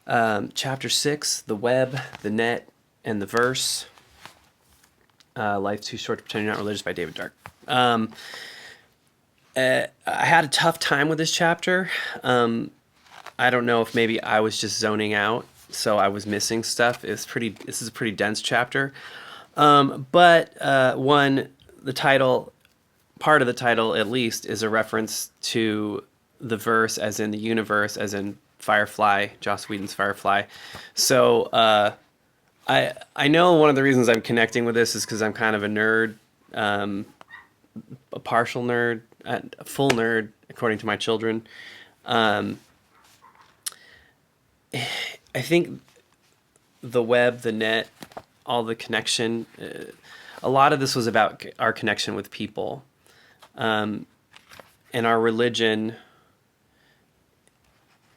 Chapter 6, the web, the net, and the verse. Life Too Short to Pretend You're Not Religious by David Dark. I had a tough time with this chapter. I don't know if maybe I was just zoning out, so I was missing stuff. This is a pretty dense chapter. But one, the title, part of the title at least, is a reference to the verse, as in the universe, as in Firefly, Joss Whedon's Firefly. So I know one of the reasons I'm connecting with this is because I'm kind of a nerd, a partial nerd, a full nerd, according to my children. I think the web, the net, all the connection, a lot of this was about our connection with people. And our religion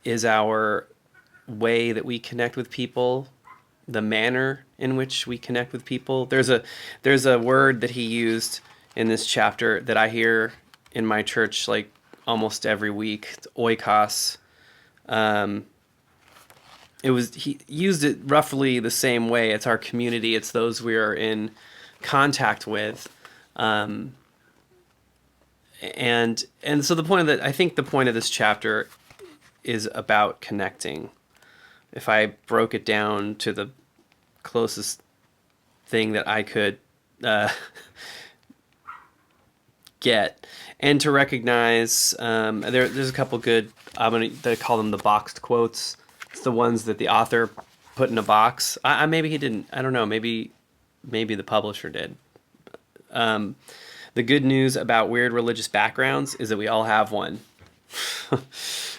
is our way that we connect with people, the manner in which we connect with people. There's a word that he used in this chapter that I hear in my church like almost every week. It's oikos. He used it roughly the same way. It's our community. It's those we are in contact with. And so I think the point of this chapter is about connecting. If I broke it down to the closest thing that I could get, and to recognize there's a couple good, they call them the boxed quotes. It's the ones that the author put in a box. Maybe he didn't. I don't know. Maybe the publisher did. The good news about weird religious backgrounds is that we all have one.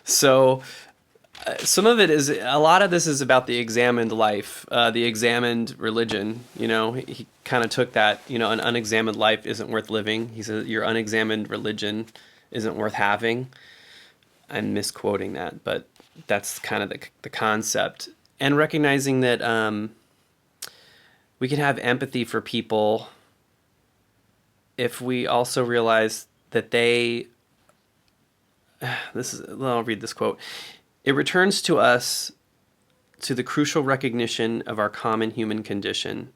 So a lot of this is about the examined life, the examined religion. He kind of took that, an unexamined life isn't worth living. He said your unexamined religion isn't worth having. I'm misquoting that, but that's kind of the concept. And recognizing that we can have empathy for people if we also realize that I'll read this quote. It returns to us to the crucial recognition of our common human condition,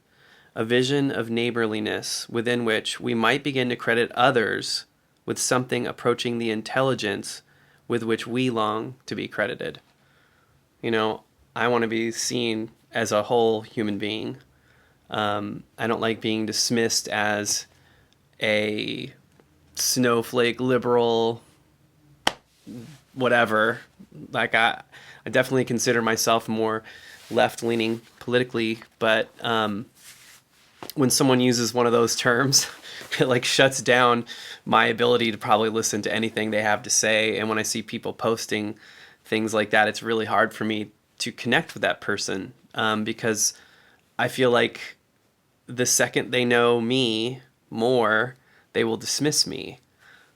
a vision of neighborliness within which we might begin to credit others with something approaching the intelligence with which we long to be credited. I want to be seen as a whole human being. I don't like being dismissed as a snowflake liberal whatever. Like I definitely consider myself more left-leaning politically, but when someone uses one of those terms, it like shuts down my ability to probably listen to anything they have to say. And when I see people posting things like that, it's really hard for me to connect with that person, because I feel like the second they know me more, they will dismiss me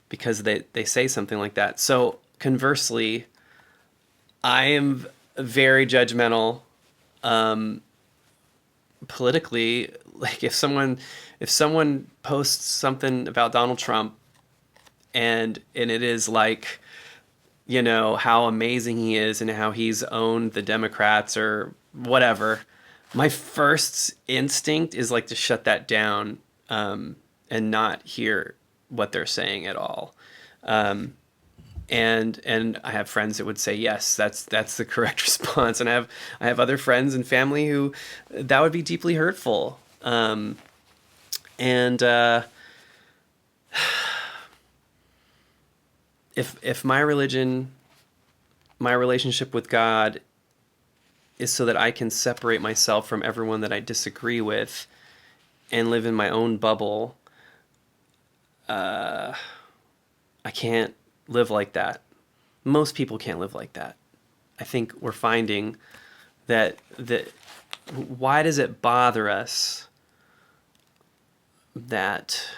because they say something like that. So conversely, I am very judgmental politically. Like if someone posts something about Donald Trump and it is like, how amazing he is and how he's owned the Democrats or whatever, my first instinct is like to shut that down and not hear what they're saying at all. And I have friends that would say, yes, that's the correct response. And I have other friends and family who that would be deeply hurtful. If my religion, my relationship with God is so that I can separate myself from everyone that I disagree with and live in my own bubble, I can't live like that. Most people can't live like that. I think we're finding that why does it bother us that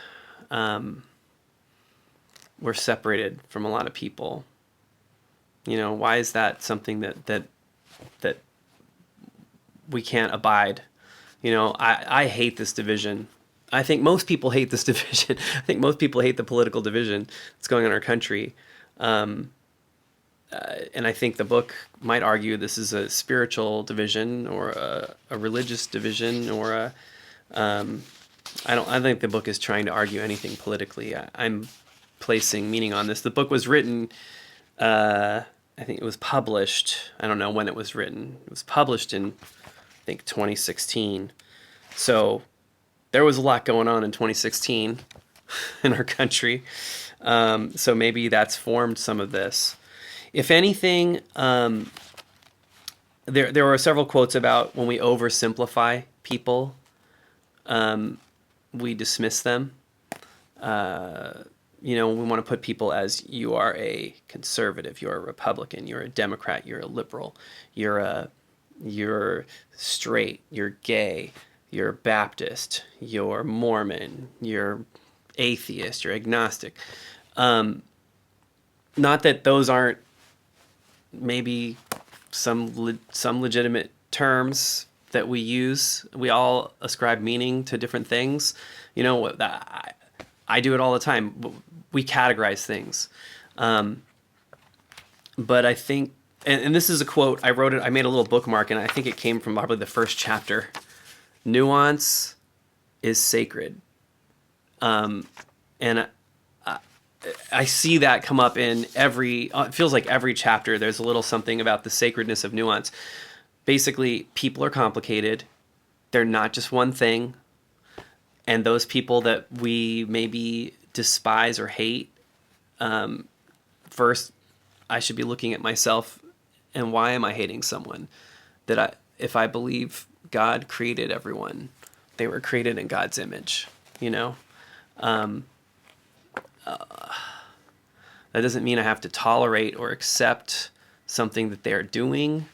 we're separated from a lot of people? Why is that something that we can't abide? I hate this division. I think most people hate this division. I think most people hate the political division that's going on in our country. and I think the book might argue this is a spiritual division or a religious division or a I don't. I think the book is trying to argue anything politically. I'm placing meaning on this. The book was written. I think it was published. I don't know when it was written. It was published in, I think, 2016. So there was a lot going on in 2016 in our country. So maybe that's formed some of this. If anything, there were several quotes about when we oversimplify people, we dismiss them. We want to put people as you are a conservative, you're a Republican, you're a Democrat, you're a liberal, you're straight, you're gay, you're Baptist, you're Mormon, you're atheist, you're agnostic. Not that those aren't maybe some legitimate terms that we use. We all ascribe meaning to different things. I do it all the time. We categorize things. But I think, and this is a quote, I wrote it, I made a little bookmark, and I think it came from probably the first chapter. Nuance is sacred. And I see that come up in it feels like every chapter there's a little something about the sacredness of nuance. Basically, people are complicated. They're not just one thing. And those people that we maybe despise or hate, first, I should be looking at myself and why am I hating someone? If I believe God created everyone, they were created in God's image, that doesn't mean I have to tolerate or accept something that they're doing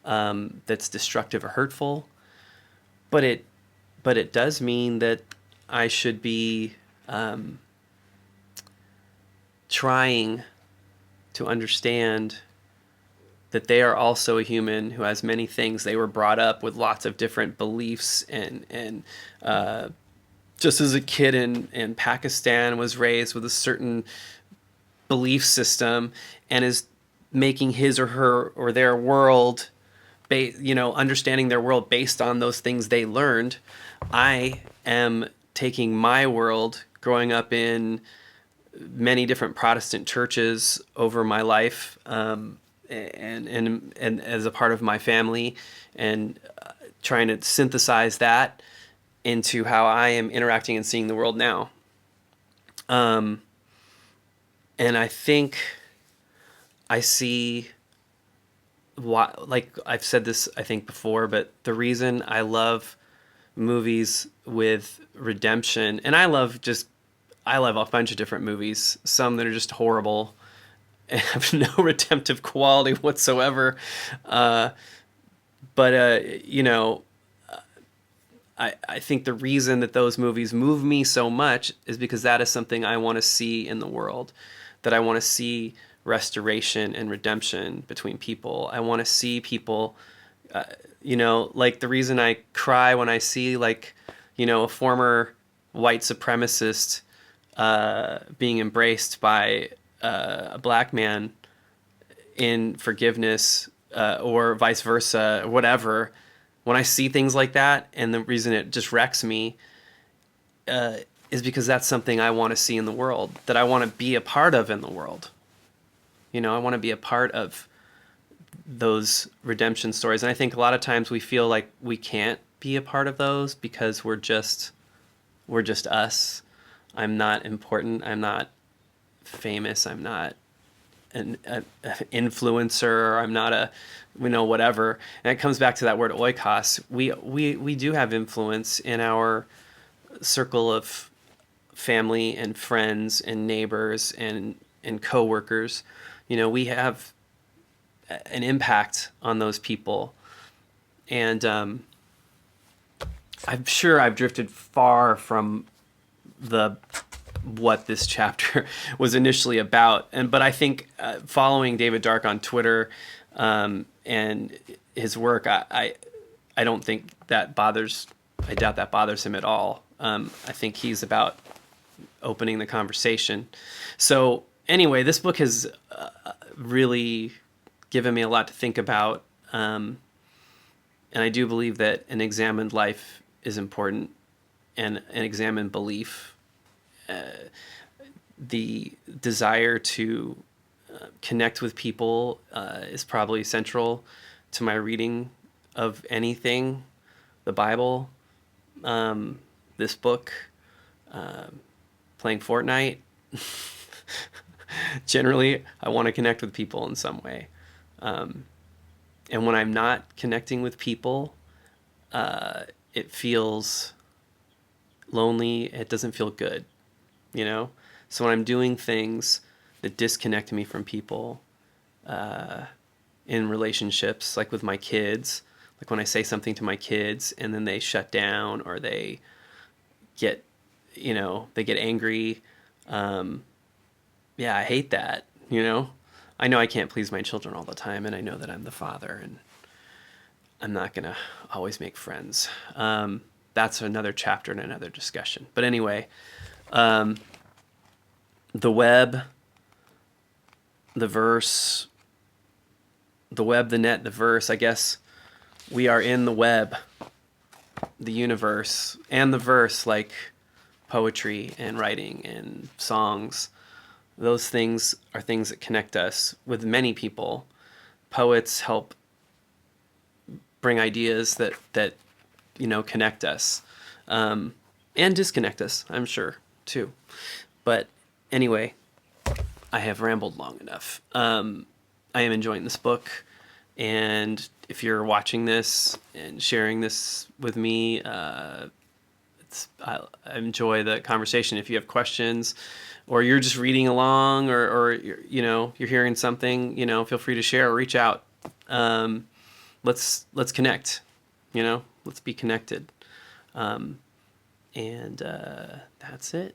that's destructive or hurtful, but it does mean that I should be trying to understand that they are also a human who has many things. They were brought up with lots of different beliefs, and just as a kid in Pakistan was raised with a certain belief system and is making his or her or their world, understanding their world based on those things they learned. I am taking my world, growing up in many different Protestant churches over my life, and as a part of my family, and trying to synthesize that into how I am interacting and seeing the world now. And I think I see why, like I've said this, I think before, but the reason I love movies with redemption, and I love a bunch of different movies, some that are just horrible and have no redemptive quality whatsoever. I think the reason that those movies move me so much is because that is something I want to see in the world, that I want to see restoration and redemption between people. I want to see people, like the reason I cry when I see a former white supremacist being embraced by a black man in forgiveness, or vice versa, or whatever. When I see things like that, and the reason it just wrecks me is because that's something I want to see in the world, that I want to be a part of in the world. I want to be a part of those redemption stories. And I think a lot of times we feel like we can't be a part of those because we're just us. I'm not important. I'm not famous. I'm not an influencer. I'm not a, whatever. And it comes back to that word oikos. We do have influence in our circle of family and friends and neighbors and coworkers. We have an impact on those people. And I'm sure I've drifted far from what this chapter was initially about. But I think following David Dark on Twitter and his work, I don't think that bothers. I doubt that bothers him at all. I think he's about opening the conversation. So anyway, this book has really given me a lot to think about. And I do believe that an examined life is important, and an examined belief. The desire to connect with people is probably central to my reading of anything, the Bible, this book, playing Fortnite. Generally, I want to connect with people in some way. And when I'm not connecting with people, it feels lonely. It doesn't feel good, you know? So when I'm doing things that disconnect me from people, in relationships, like with my kids, like when I say something to my kids and then they shut down, or they get, they get angry. Yeah, I hate that, I know I can't please my children all the time, and I know that I'm the father, and I'm not going to always make friends. That's another chapter and another discussion. But anyway, the web, the verse, the web, the net, the verse. I guess we are in the web, the universe, and the verse, like poetry and writing and songs. Those things are things that connect us with many people. Poets help bring ideas that connect us, and disconnect us, I'm sure, too. But anyway, I have rambled long enough. I am enjoying this book, and if you're watching this and sharing this with me, I enjoy the conversation. If you have questions, or you're just reading along, or you're hearing something, feel free to share or reach out. Let's connect. Let's be connected. And that's it.